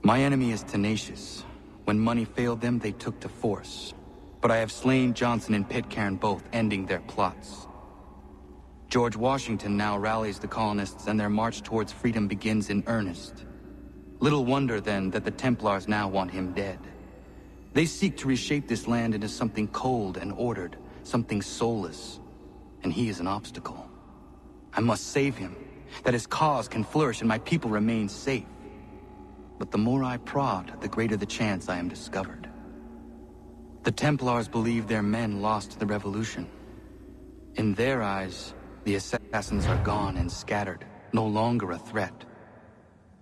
My enemy is tenacious. When money failed them, they took to force. But I have slain Johnson and Pitcairn both, ending their plots. George Washington now rallies the colonists and their march towards freedom begins in earnest. Little wonder, then, that the Templars now want him dead. They seek to reshape this land into something cold and ordered, something soulless. And he is an obstacle. I must save him, that his cause can flourish and my people remain safe. But the more I prod, the greater the chance I am discovered. The Templars believe their men lost the revolution. In their eyes, the assassins are gone and scattered, no longer a threat.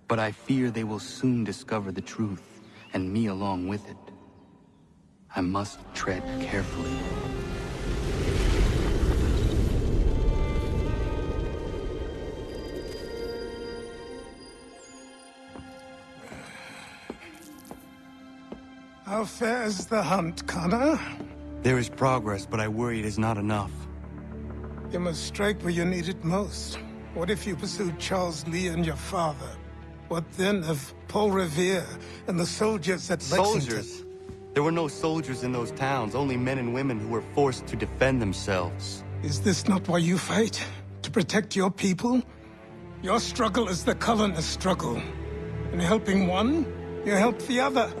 But I fear they will soon discover the truth, and me along with it. I must tread carefully. How fares the hunt, Connor? There is progress, but I worry it is not enough. You must strike where you need it most. What if you pursued Charles Lee and your father? What then of Paul Revere and the soldiers at Lexington? Soldiers? There were no soldiers in those towns, only men and women who were forced to defend themselves. Is this not why you fight? To protect your people? Your struggle is the colonists' struggle. In helping one, you help the other.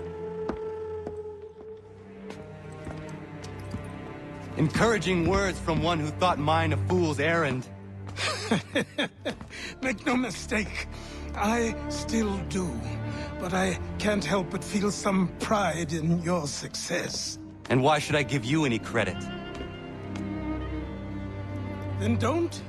Encouraging words from one who thought mine a fool's errand. Make no mistake, I still do. But I can't help but feel some pride in your success. And why should I give you any credit? Then don't.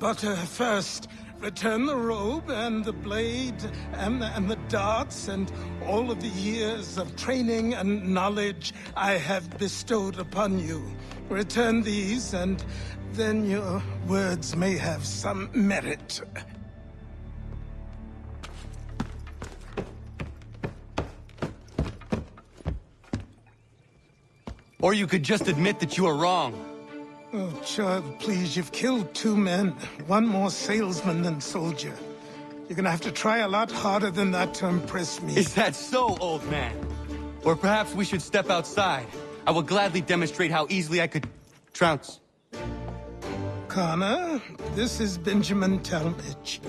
But first, return the robe and the blade and the darts and all of the years of training and knowledge I have bestowed upon you. Return these, and then your words may have some merit. Or you could just admit that you are wrong. Oh, child, please, you've killed 2 men. One more salesman than soldier. You're gonna have to try a lot harder than that to impress me. Is that so, old man? Or perhaps we should step outside. I will gladly demonstrate how easily I could trounce. Connor, this is Benjamin Talmadge.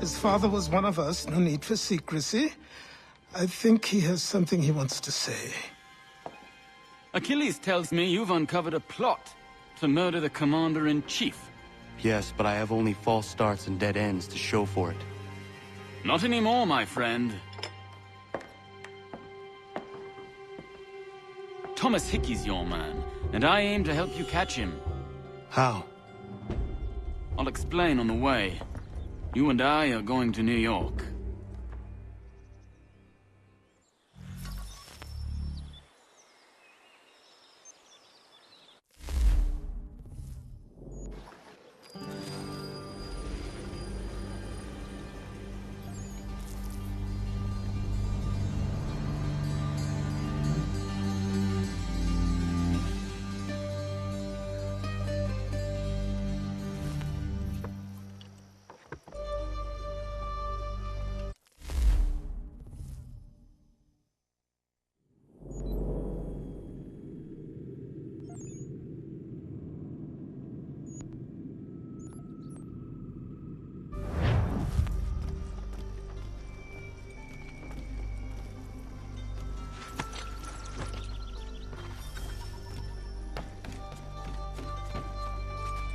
His father was one of us, no need for secrecy. I think he has something he wants to say. Achilles tells me you've uncovered a plot to murder the Commander-in-Chief. Yes, but I have only false starts and dead ends to show for it. Not anymore, my friend. Thomas Hickey's your man, and I aim to help you catch him. How? I'll explain on the way. You and I are going to New York.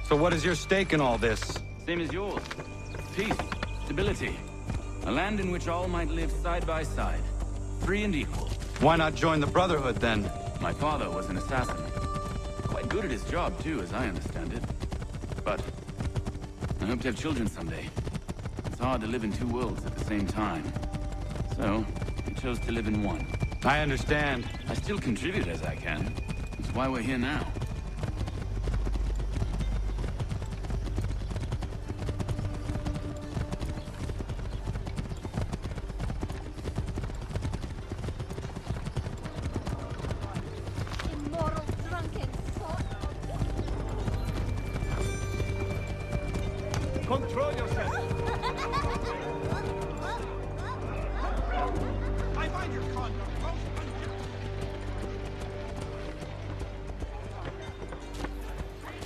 So what is your stake in all this? Same as yours. Peace, stability. A land in which all might live side by side. Free and equal. Why not join the Brotherhood, then? My father was an assassin. Quite good at his job, too, as I understand it. But I hope to have children someday. It's hard to live in 2 worlds at the same time. So, I chose to live in one. I understand. I still contribute as I can. That's why we're here now. Control yourself.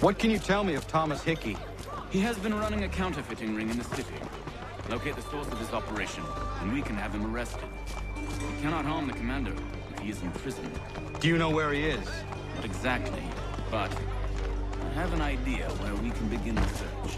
What can you tell me of Thomas Hickey? He has been running a counterfeiting ring in the city. Locate the source of his operation, and we can have him arrested. We cannot harm the commander if he is in prison. Do you know where he is? Not exactly, but I have an idea where we can begin the search.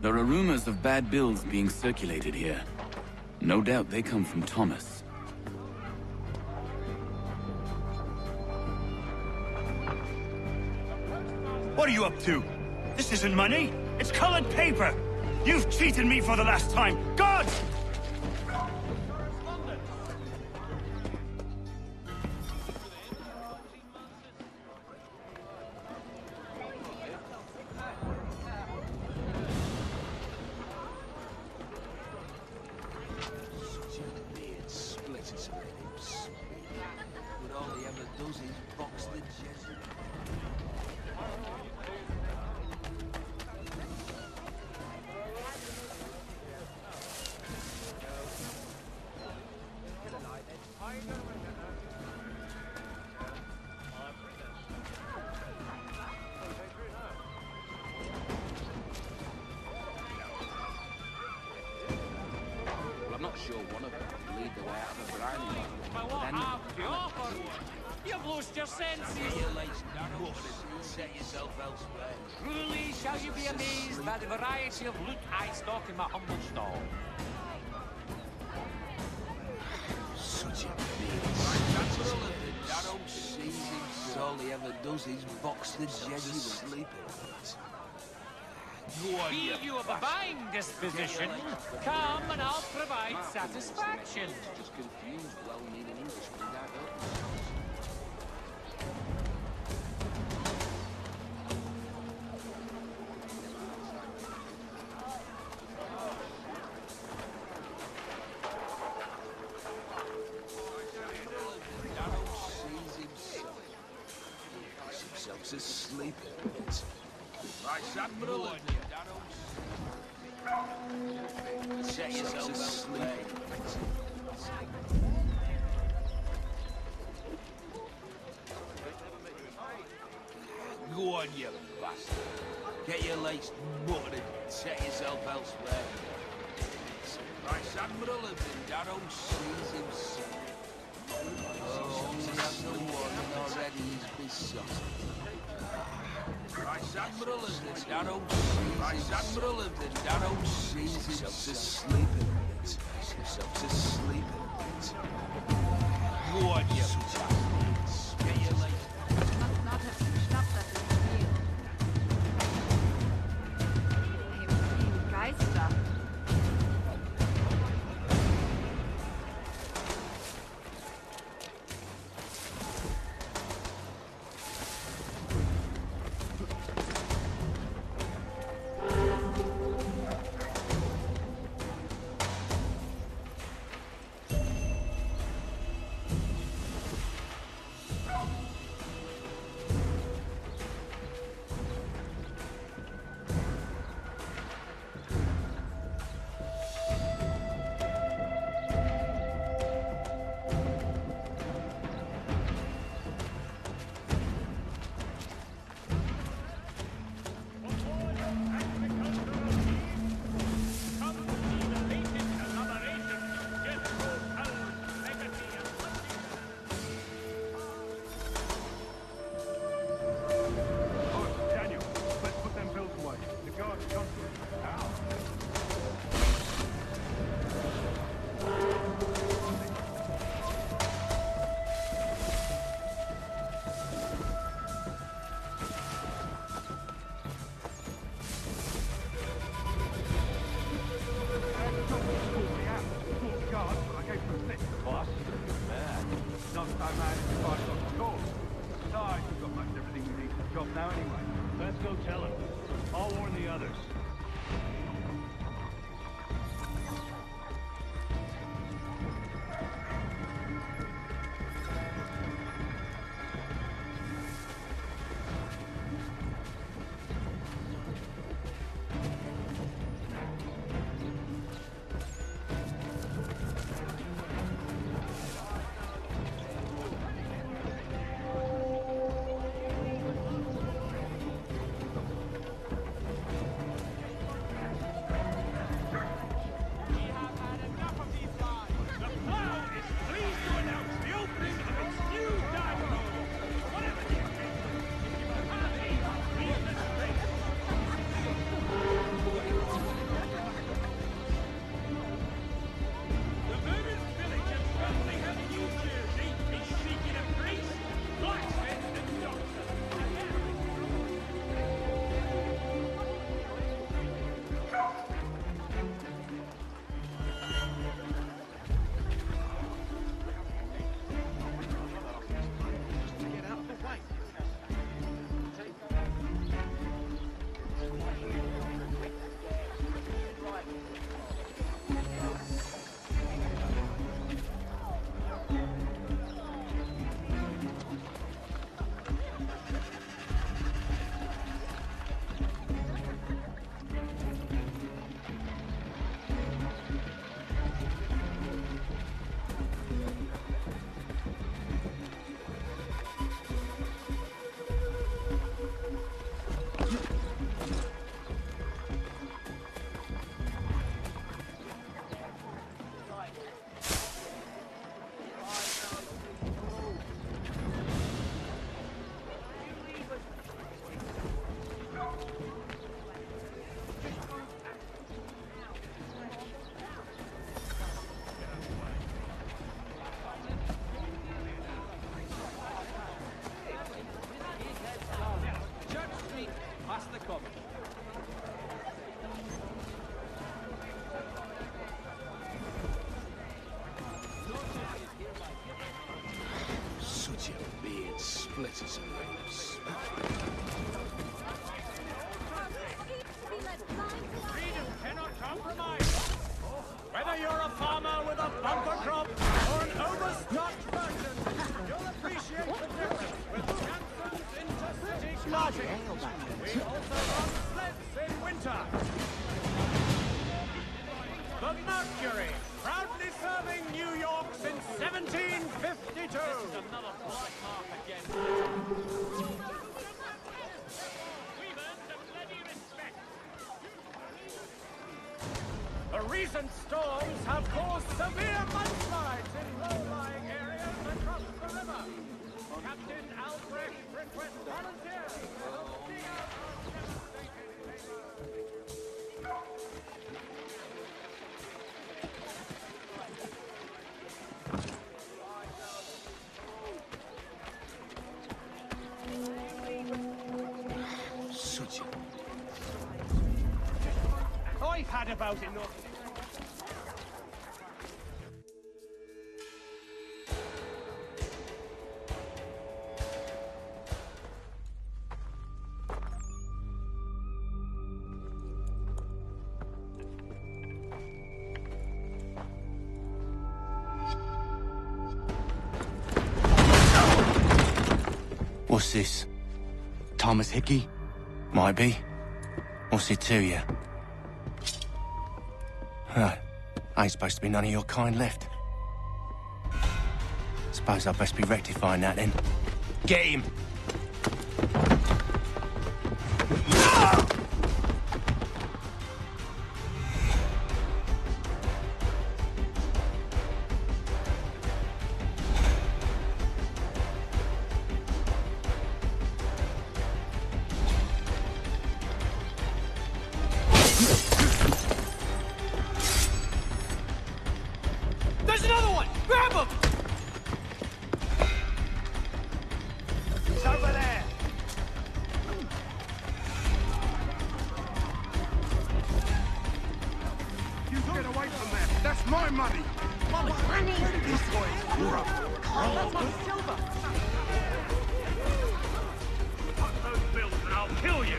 There are rumors of bad bills being circulated here. No doubt they come from Thomas. What are you up to? This isn't money. It's colored paper. You've cheated me for the last time. God! I'm not sure one of them can lead the way out of the briny. You've lost your senses. Set yourself elsewhere. Truly shall you be amazed by the variety of loot I stock in my humble stall. Such a beast. I don't see him. All he ever does is box the Jesuit sleeping. Be you of a buying disposition, come and I'll provide satisfaction. Just confused, well-meaning Englishmen that up. Himself to sleep in it. Vice Admiral, set yourself to sleep. Go on, you bastard. Get your legs buttered and set yourself elsewhere. Vice Admiral of the Darrow sees himself. Oh, that's the one and already he's besotted. Vice Admiral of the Darrow Vice Admiral of the Darrow sees himself to sleep in it. Himself to sleep in it. Go on, you bastards. Get your legs. Must not have geschnappt, dass es fiel. Himmel, Geister. Let's go tell him. I'll warn the others. Such a beard splitters and rings. Freedom cannot compromise. Whether you're a farmer with a bumper crop or an overstocked merchant, you'll appreciate the difference with Jansen's intercity lodging. We also run sleds in winter. The Mercury, proudly serving New York since 1752. This is another blight mark again. We've earned a bloody respect. The recent storms have caused severe mudslides in low-lying areas across the river. Captain Albrecht requests volunteers to help dig out those devastated neighbors. Such a... I've had about enough. What's this? Thomas Hickey? Might be. What's it to you? Huh. Ain't supposed to be none of your kind left. Suppose I'd best be rectifying that then. Get him! There's another one! Grab him! He's over there! You get away from there! That's my money! Money! This way! That's my silver! Cut those bills and I'll kill you!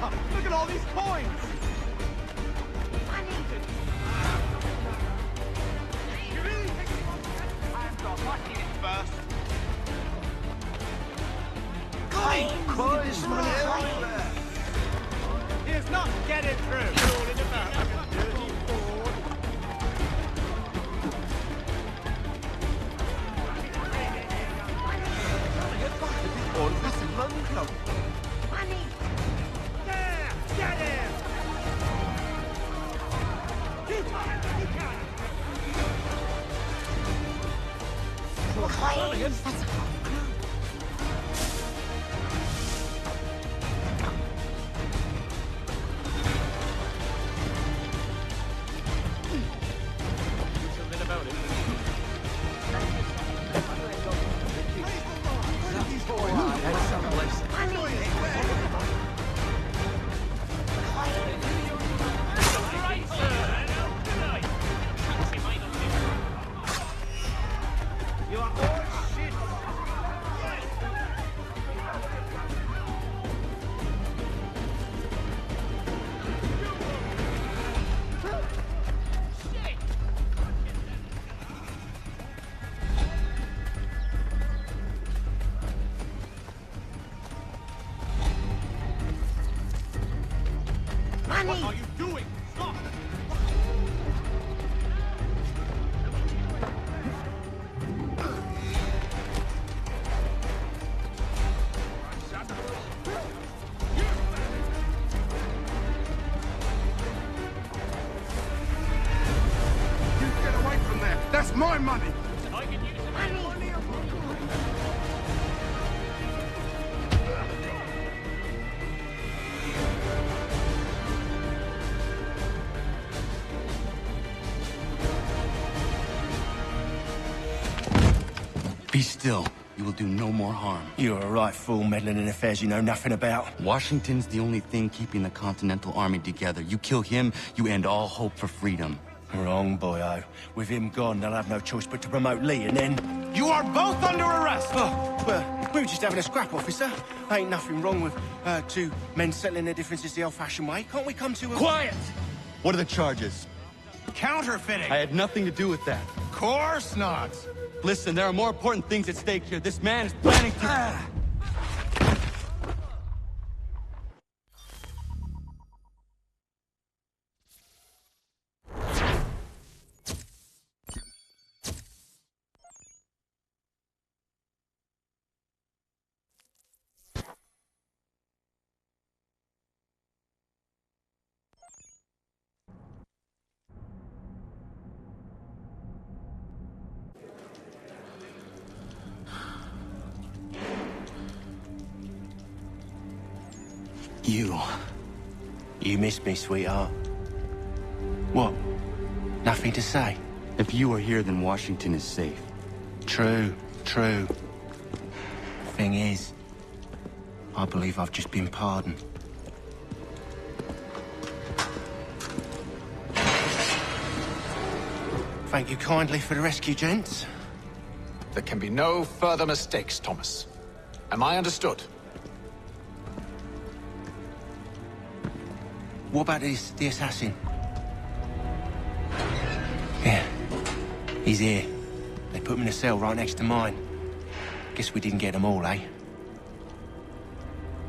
Look at all these coins! I've got what needed first. Coins, man! Here's not get it through. All in the back. Dirty board. There! Get him! Keep on if you can! You are all shit! What are you doing? Stop! Get away from there! That's my money! Be still. You will do no more harm. You're a right fool meddling in affairs you know nothing about. Washington's the only thing keeping the Continental Army together. You kill him, you end all hope for freedom. Wrong, boyo. With him gone, they'll have no choice but to promote Lee, and then... You are both under arrest! Oh, well, we were just having a scrap, officer. Ain't nothing wrong with two men settling their differences the old-fashioned way. Can't we come to a... Quiet! What are the charges? Counterfeiting! I had nothing to do with that. Course not! Listen, there are more important things at stake here. This man is planning to... You missed me, sweetheart. What? Nothing to say? If you are here, then Washington is safe. True. Thing is, I believe I've just been pardoned. Thank you kindly for the rescue, gents. There can be no further mistakes, Thomas. Am I understood? What about the assassin? Yeah, he's here. They put him in a cell right next to mine. Guess we didn't get them all, eh?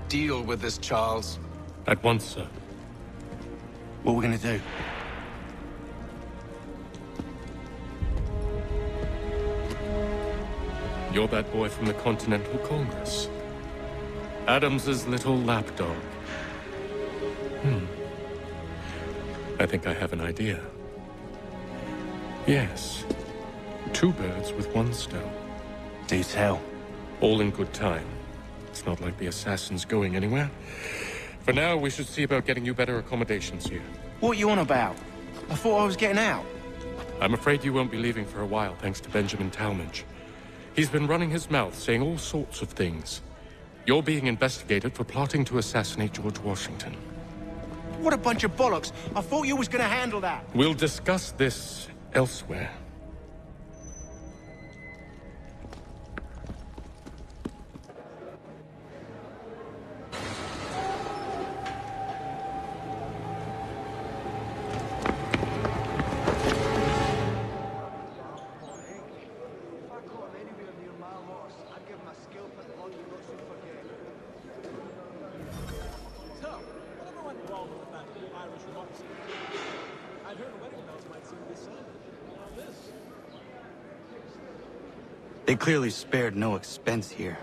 Deal with this, Charles. At once, sir. What are we gonna do? You're that boy from the Continental Congress. Adams's little lapdog. I think I have an idea. Yes. 2 birds with 1 stone. Do tell. All in good time. It's not like the assassin's going anywhere. For now, we should see about getting you better accommodations here. What are you on about? I thought I was getting out. I'm afraid you won't be leaving for a while, thanks to Benjamin Talmadge. He's been running his mouth, saying all sorts of things. You're being investigated for plotting to assassinate George Washington. What a bunch of bollocks. I thought you was gonna handle that. We'll discuss this elsewhere. They clearly spared no expense here.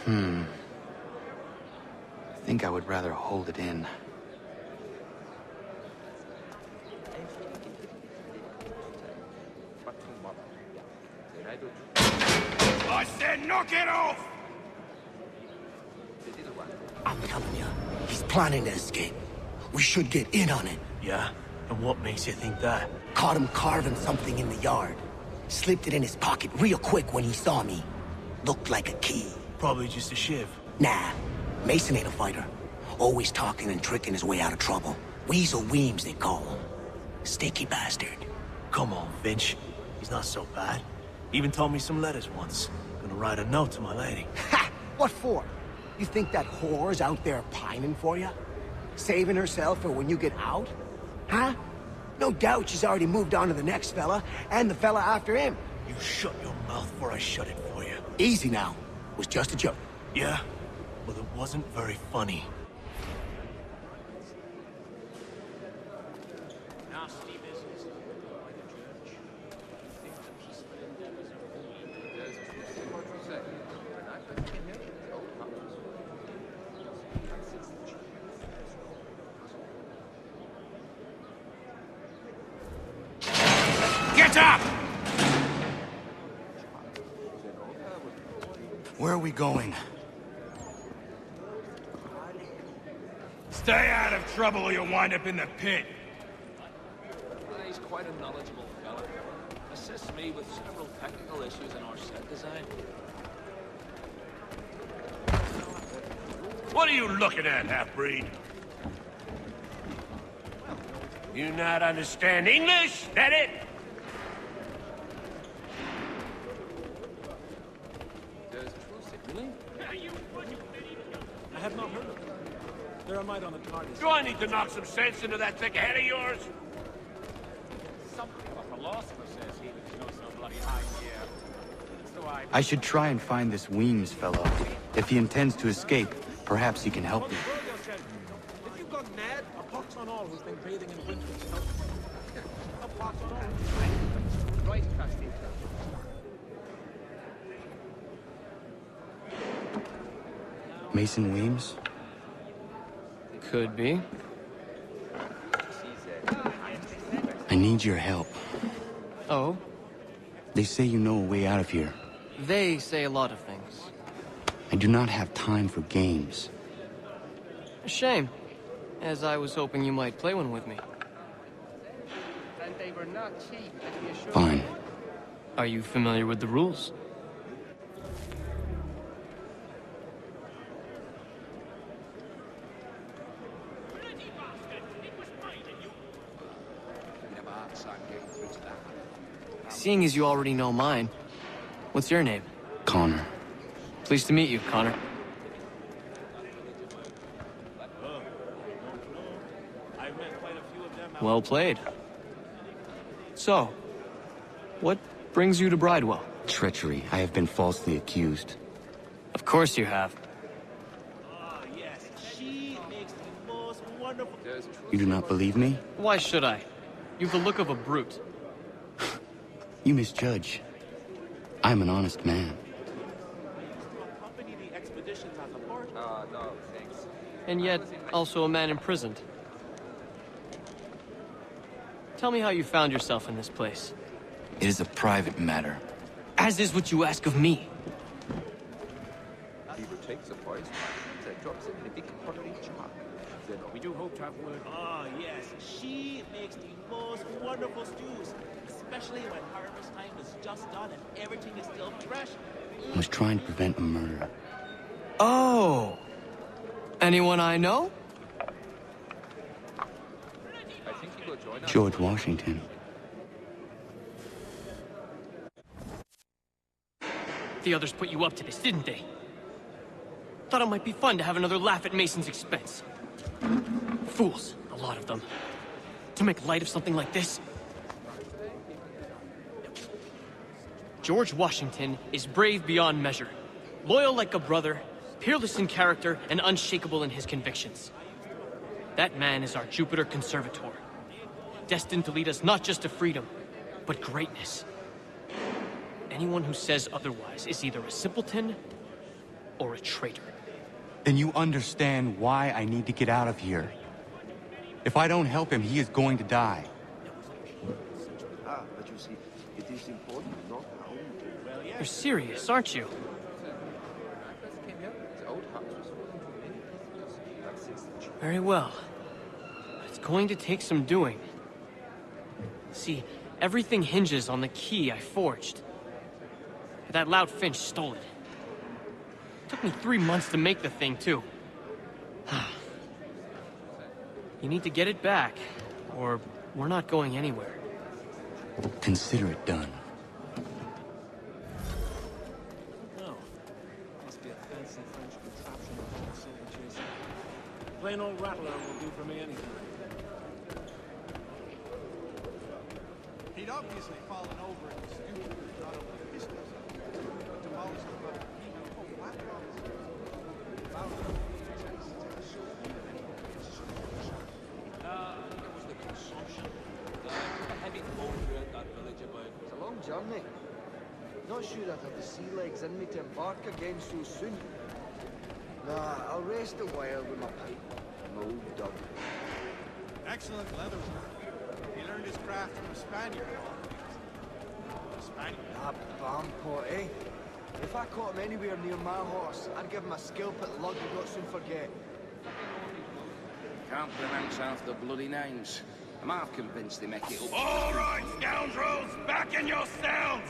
I think I would rather hold it in. I said knock it off! I'm telling you, he's planning to escape. We should get in on it. Yeah? And what makes you think that? Caught him carving something in the yard. Slipped it in his pocket real quick when he saw me. Looked like a key. Probably just a shiv. Nah, Mason ain't a fighter. Always talking and tricking his way out of trouble. Weasel Weems, they call him. Sticky bastard. Come on, Finch. He's not so bad. Even told me some letters once. Gonna write a note to my lady. Ha! What for? You think that whore's out there pining for you? Saving herself for when you get out? Huh? No doubt she's already moved on to the next fella, and the fella after him. You shut your mouth before I shut it for you. Easy now. It was just a joke. Yeah? Well, it wasn't very funny. Nasty business. By the church. Think the peaceful endeavors of Get up! Where are we going? Stay out of trouble or you'll wind up in the pit. He's quite a knowledgeable fella. Assists me with several technical issues in our set design. What are you looking at, half-breed? You not understand English? That it? Really? I have not heard of them. They're a mite on the TARDIS. Do I need to knock some sense into that thick head of yours? Something of a philosopher says he that knows so bloody high here. So I should try and find this Weems fellow. If he intends to escape, perhaps he can help me. If you've gone mad, a pox on all who's been bathing in winter. A pox on all. Right, Casty. Mason Weems? Could be. I need your help. Oh? They say you know a way out of here. They say a lot of things. I do not have time for games. A shame, as I was hoping you might play one with me. And they were not cheap, let me assure you. Fine. Are you familiar with the rules? Seeing as you already know mine, what's your name? Connor. Pleased to meet you, Connor. Well played. So, what brings you to Bridewell? Treachery. I have been falsely accused. Of course you have. Yes, she makes the most wonderful... You do not believe me? Why should I? You've the look of a brute. You misjudge. I'm an honest man. No, thanks. And yet, also a man imprisoned. Tell me how you found yourself in this place. It is a private matter. As is what you ask of me. Beaver takes a prize and drops it in a big pottery jar. Then We do hope to have word. Ah, yes, she makes the most wonderful stews. Especially when harvest time is just done and everything is still fresh. I was trying to prevent a murder. Oh! Anyone I know? I think he will join us. George Washington. The others put you up to this, didn't they? Thought it might be fun to have another laugh at Mason's expense. Fools, a lot of them. To make light of something like this. George Washington is brave beyond measure. Loyal like a brother, Peerless in character and unshakable in his convictions. That man is our Jupiter Conservator, destined to lead us not just to freedom, but greatness. Anyone who says otherwise is either a simpleton or a traitor. Then you understand why I need to get out of here. If I don't help him, he is going to die. But you see, it is important not to... You're serious, aren't you? Very well. But it's going to take some doing. See, everything hinges on the key I forged. That loud Finch stole it. Took me 3 months to make the thing, too. You need to get it back, or we're not going anywhere. Consider it done. Oh. Must be a fancy French contraption for silver chasing. Plain old rattler will do for me anytime. He'd obviously fallen over in the stupid, not only pistols, but demolished the rubber. It was the consumption. A heavy cold throughout that village about. It's a long journey. Not sure I'd have the sea legs in me to embark again so soon. Nah, I'll rest a while with my pipe. I'm old dog. Excellent leather work. He learned his craft from a Spaniard. A Spaniard? Ah, Bampot, eh? If I caught him anywhere near my horse, I'd give him a scalp at lug he'd not soon forget. Can't pronounce half the bloody names. I'm half convinced they make it up. All right, scoundrels! Back in your cells!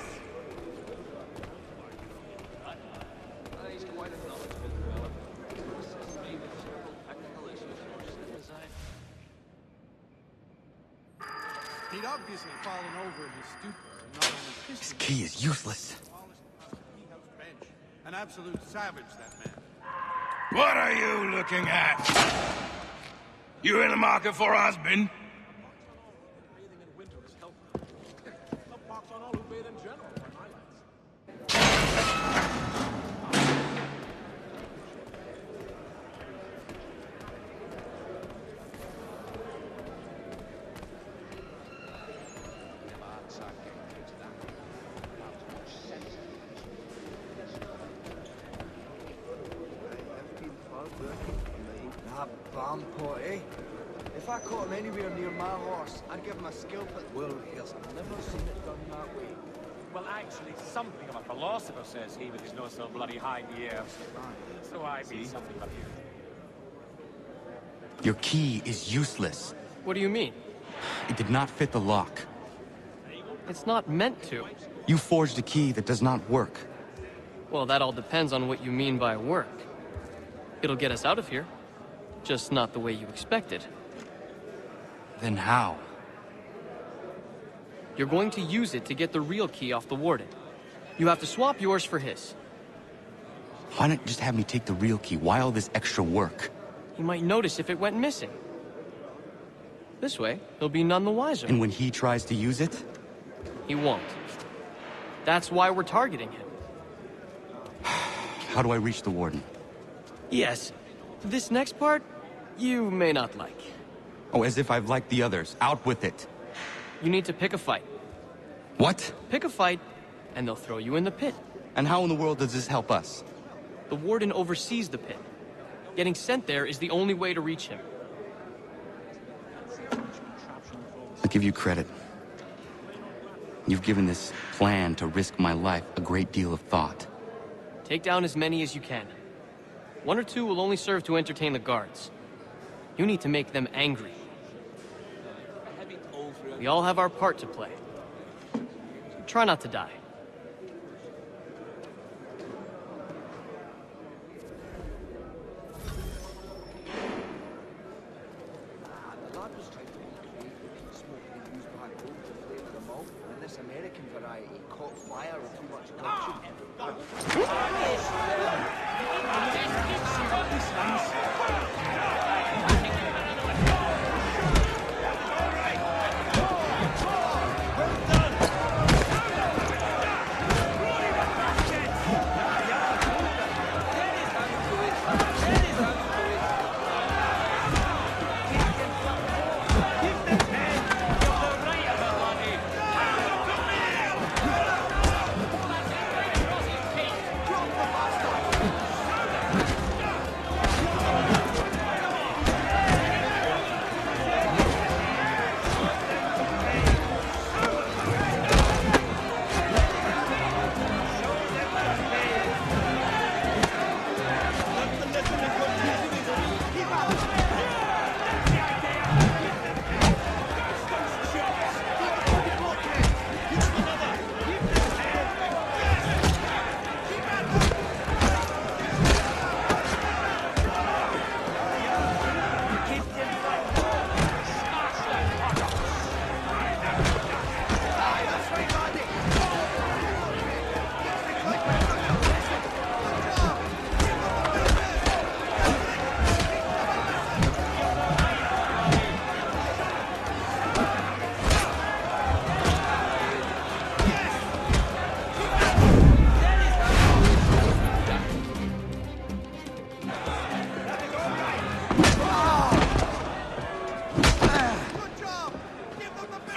He's quite a knowledgeable developer. Assists me with several technical issues for system design. He'd obviously fallen over in his stupor, and not only pistols... This key is useless. An absolute savage, that man. What are you looking at? You in the market for a husband? Bathing in winter is healthy. No pox on all who bathe in general, by my Ah, Bampot, eh? If I caught him anywhere near my horse, I'd give him a scalp at... Well, he's never seen it done that way. Well, actually, something of a philosopher, says he, with his nose so bloody high in the air. So I mean something up here. Your key is useless. What do you mean? It did not fit the lock. It's not meant to. You forged a key that does not work. Well, that all depends on what you mean by work. It'll get us out of here. Just not the way you expected. Then how? You're going to use it to get the real key off the warden. You have to swap yours for his. Why not just have me take the real key? Why all this extra work? You might notice if it went missing. This way, he'll be none the wiser. And when he tries to use it? He won't. That's why we're targeting him. How do I reach the warden? Yes. This next part, you may not like. Oh, as if I've liked the others. Out with it. You need to pick a fight. What? Pick a fight, and they'll throw you in the pit. And how in the world does this help us? The warden oversees the pit. Getting sent there is the only way to reach him. I'll give you credit. You've given this plan to risk my life a great deal of thought. Take down as many as you can. 1 or 2 will only serve to entertain the guards. You need to make them angry. We all have our part to play. Try not to die. The lad was trying to recreate the smoke they used back home to flavour the malt, and this American variety caught fire with too much gumption.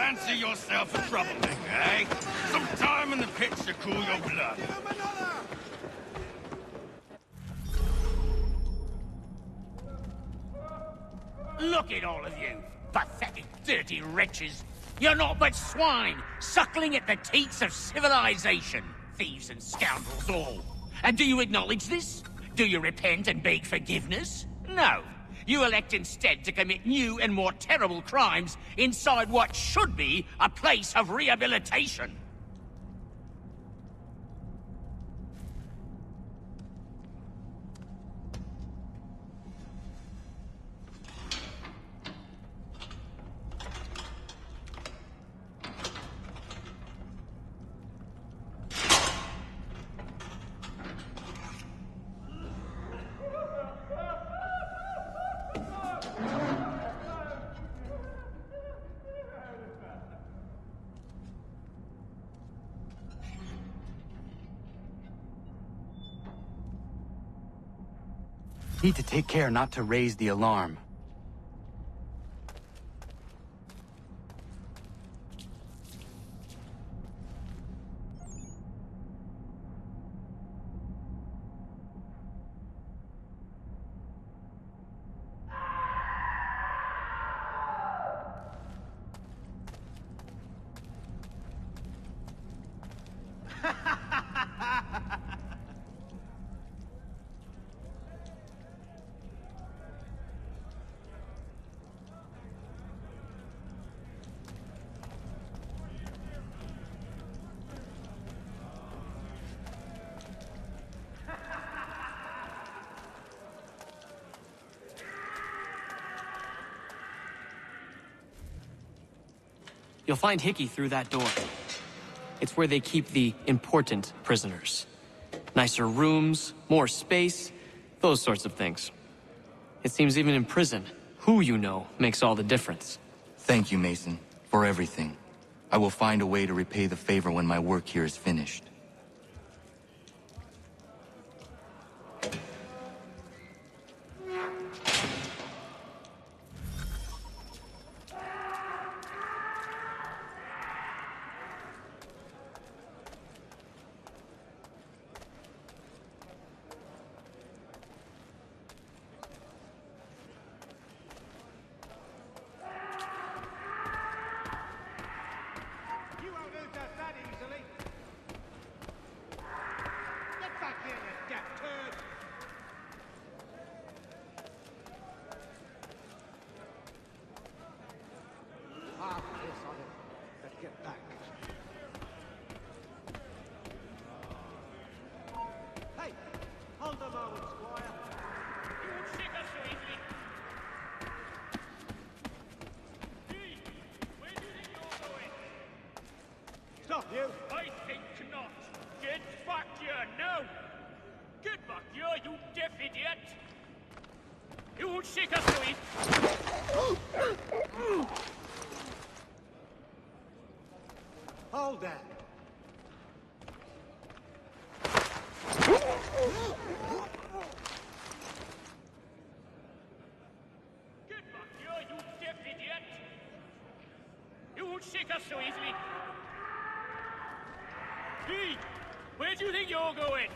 fancy yourself a troublemaker, eh? Some time in the pits to cool your blood. Look at all of you, pathetic, dirty wretches. You're naught but swine, suckling at the teats of civilization. Thieves and scoundrels all. And do you acknowledge this? Do you repent and beg forgiveness? No. You elect instead to commit new and more terrible crimes inside what should be a place of rehabilitation. Need to take care not to raise the alarm. You'll find Hickey through that door. It's where they keep the important prisoners. Nicer rooms, more space, those sorts of things. It seems even in prison, who you know makes all the difference. Thank you, Mason, for everything. I will find a way to repay the favor when my work here is finished. Stop you! I think not. Get back here now! Get back here, you deaf idiot! You won't shake us, Louis! Hold that. Get back here, you deaf idiot! You won't shake us so easily! Hey, where do you think you're going?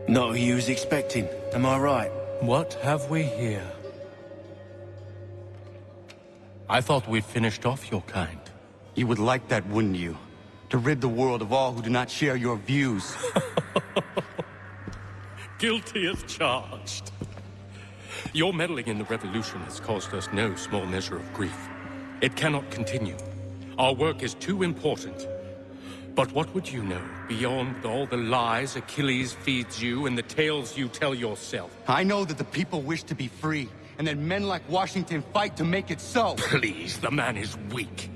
Not who you was expecting, am I right? What have we here? I thought we'd finished off your kind. You would like that, wouldn't you? To rid the world of all who do not share your views. Guilty as charged. Your meddling in the revolution has caused us no small measure of grief. It cannot continue. Our work is too important. But what would you know beyond all the lies Achilles feeds you and the tales you tell yourself? I know that the people wish to be free, and then men like Washington fight to make it so. Please, the man is weak.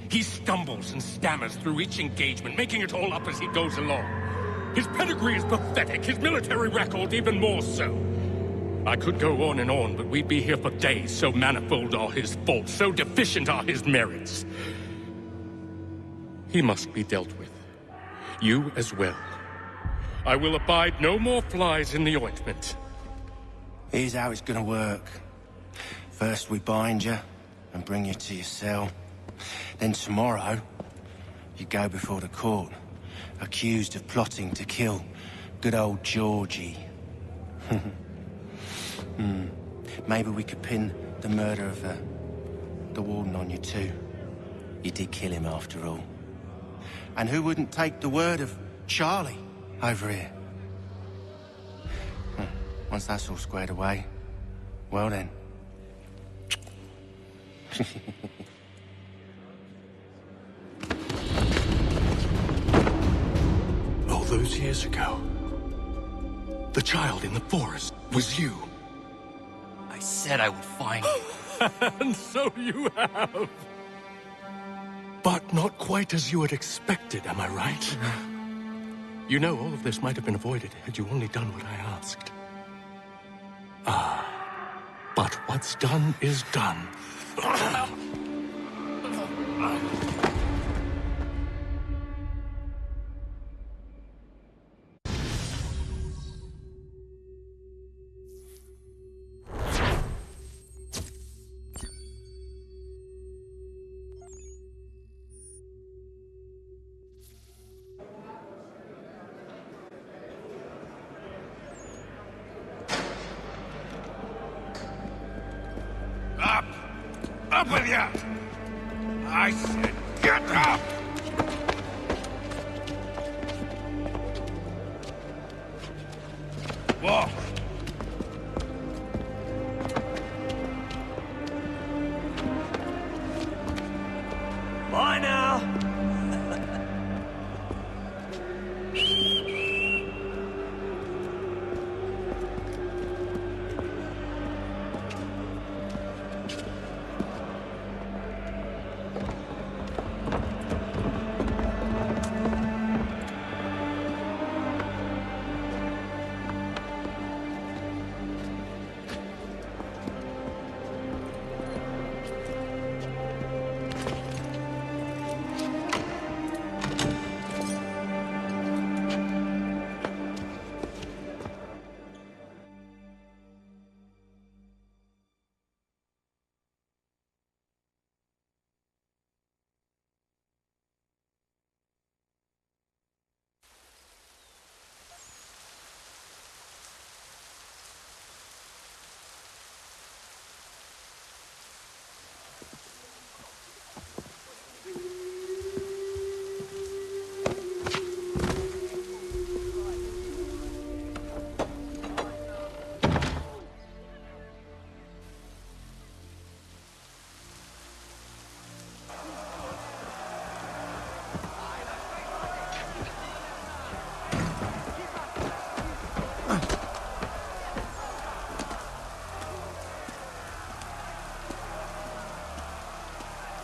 He stumbles and stammers through each engagement, making it all up as he goes along. His pedigree is pathetic, his military record even more so. I could go on and on, but we'd be here for days, so manifold are his faults, so deficient are his merits. He must be dealt with. You as well. I will abide no more flies in the ointment. Here's how it's gonna work. First we bind you and bring you to your cell. Then tomorrow, you go before the court, accused of plotting to kill good old Georgie. Maybe we could pin the murder of the warden on you too. You did kill him after all. And who wouldn't take the word of Charlie over here? Once that's all squared away, well then. All those years ago, the child in the forest was you. I said I would find you. And so you have. But not quite as you had expected, am I right? You know, all of this might have been avoided had you only done what I asked. But what's done is done. Up with you! I said, get up! Walk! Bye now!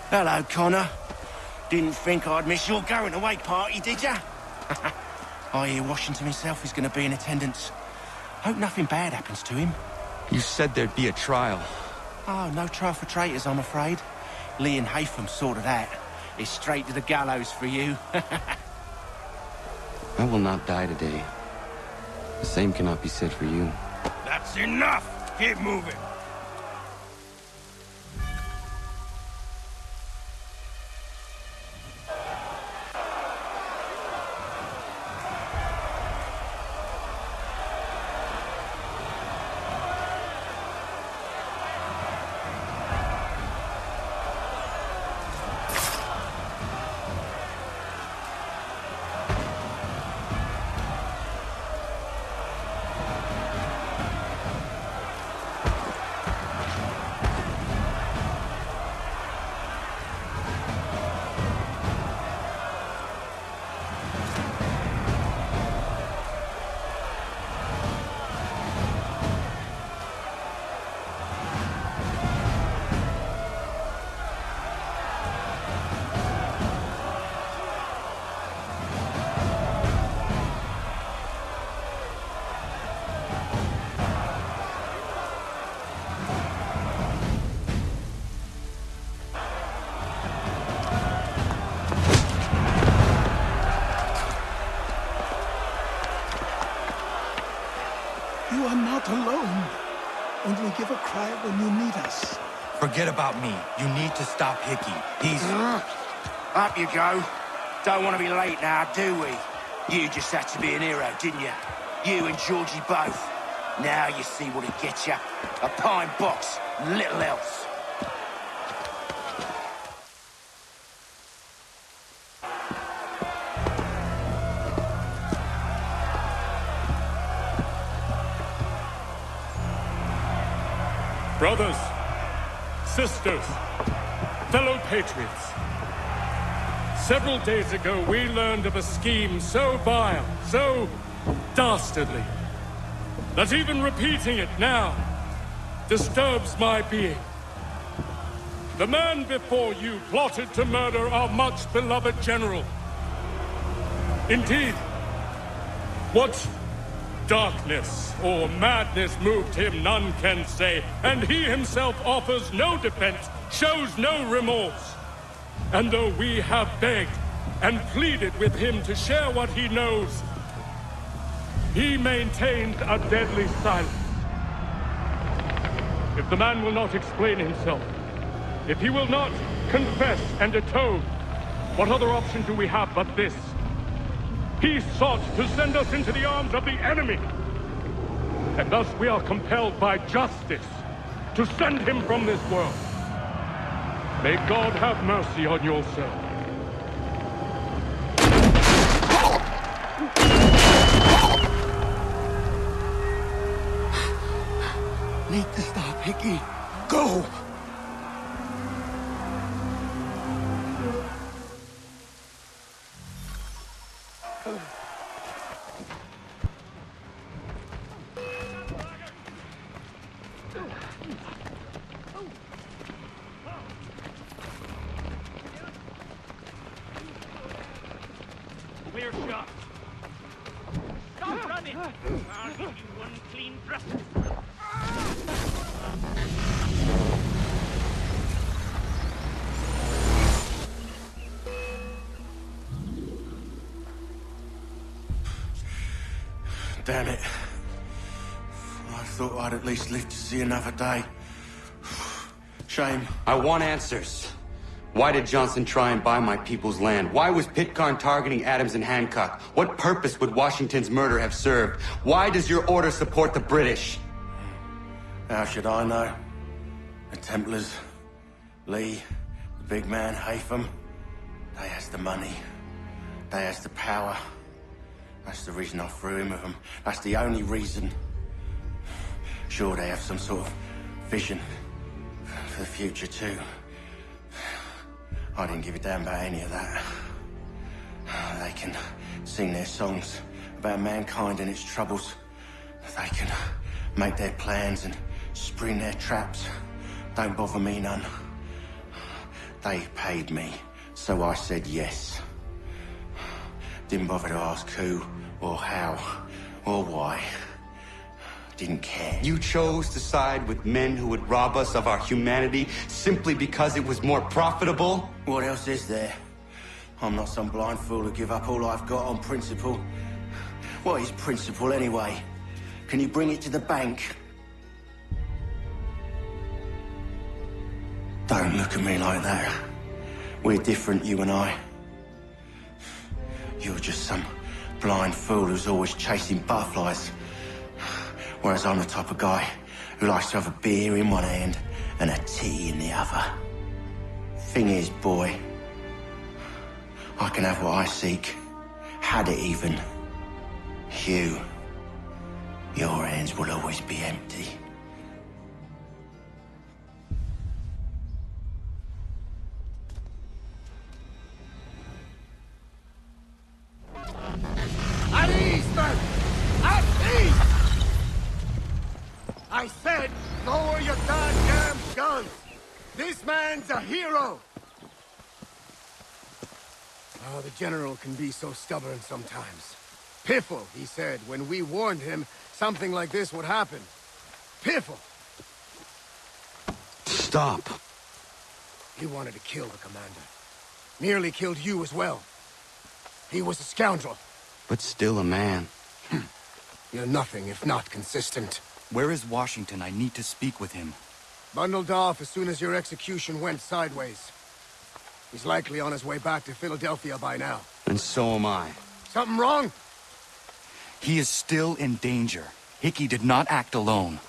Hello, Connor. Didn't think I'd miss your going-away party, did ya? I hear Washington himself is going to be in attendance. Hope nothing bad happens to him. You said there'd be a trial. Oh, no trial for traitors, I'm afraid. Lee and Haytham sorted that. It's straight to the gallows for you. I will not die today. The same cannot be said for you. That's enough! Keep moving! Forget about me. You need to stop Hickey. He's... Up you go. Don't want to be late now, do we? You just had to be an hero, didn't you? You and Georgie both. Now you see what it gets you. A pine box, little else. Brothers, sisters, fellow patriots. Several days ago, we learned of a scheme so vile, so dastardly, that even repeating it now disturbs my being. The man before you plotted to murder our much-beloved general. Indeed, what darkness or madness moved him, none can say, and he himself offers no defense, shows no remorse. And though we have begged and pleaded with him to share what he knows, he maintained a deadly silence. If the man will not explain himself, if he will not confess and atone, what other option do we have but this? He sought to send us into the arms of the enemy. And thus we are compelled by justice to send him from this world. May God have mercy on your soul. Need to stop, Hickey. Go! Clear shot. Stop running! I'll give you one clean thrust. Damn it. I thought I'd at least live to see another day. Shame. I want answers. Why did Johnson try and buy my people's land? Why was Pitcairn targeting Adams and Hancock? What purpose would Washington's murder have served? Why does your order support the British? How should I know? The Templars, Lee, the big man, Haytham, they has the money. They has the power. That's the reason I threw in with them. That's the only reason. Sure, they have some sort of vision for the future, too. I didn't give a damn about any of that. They can sing their songs about mankind and its troubles. They can make their plans and spring their traps. Don't bother me none. They paid me, so I said yes. Didn't bother to ask who, or how, or why. Didn't care. You chose to side with men who would rob us of our humanity simply because it was more profitable? What else is there? I'm not some blind fool to give up all I've got on principle. What is principle anyway? Can you bring it to the bank? Don't look at me like that. We're different, you and I. You're just some blind fool who's always chasing butterflies. Whereas I'm the type of guy who likes to have a beer in one hand and a tea in the other. Thing is, boy, I can have what I seek. Had it even. Your hands will always be empty. At ease, men! At ease! I said, lower your goddamn guns! This man's a hero! Oh, the General can be so stubborn sometimes. Piffle, he said, when we warned him something like this would happen. Piffle! Stop. He wanted to kill the commander. Nearly killed you as well. He was a scoundrel. But still a man. You're nothing if not consistent. Where is Washington? I need to speak with him. Bundled off as soon as your execution went sideways. He's likely on his way back to Philadelphia by now. And so am I. Something wrong? He is still in danger. Hickey did not act alone.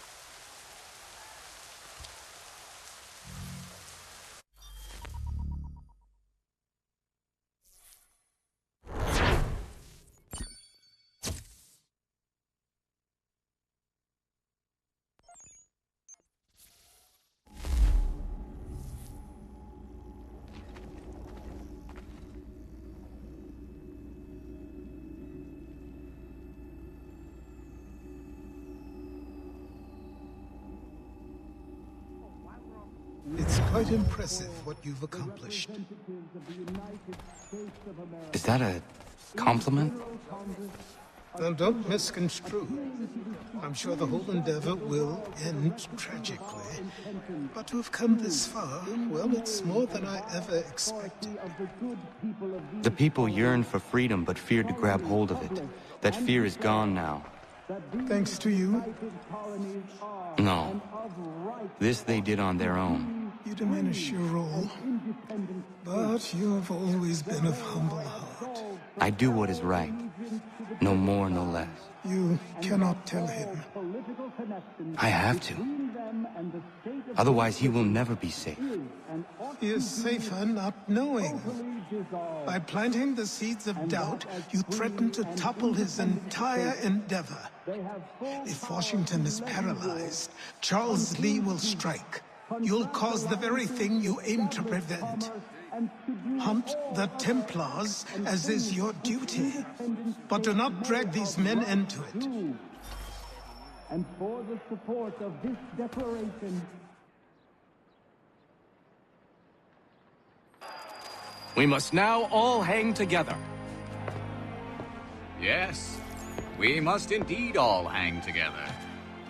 It's quite impressive what you've accomplished. Is that a compliment? Now, don't misconstrue. I'm sure the whole endeavor will end tragically. But to have come this far, well, it's more than I ever expected. The people yearn for freedom but feared to grab hold of it. That fear is gone now. Thanks to you? No. This they did on their own. You diminish your role. But you have always been of humble heart. I do what is right. No more, no less. You cannot tell him. I have to. Otherwise, he will never be safe. He is safer not knowing. By planting the seeds of doubt, you threaten to topple his entire endeavor. If Washington is paralyzed, Charles Lee will strike. You'll cause the very thing you aim to prevent. Hunt the Templars, as is your duty. But do not drag these men into it. And for the support of this declaration, we must now all hang together. Yes, we must indeed all hang together.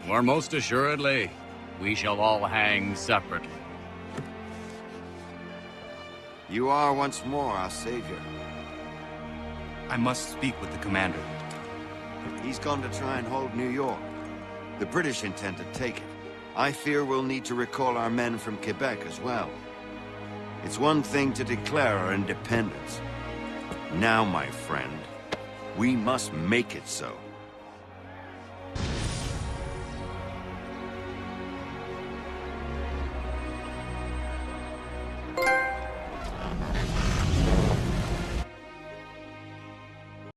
Or most assuredly, we shall all hang separately. You are once more our savior. I must speak with the commander. He's gone to try and hold New York. The British intend to take it. I fear we'll need to recall our men from Quebec as well. It's one thing to declare our independence. Now, my friend, we must make it so.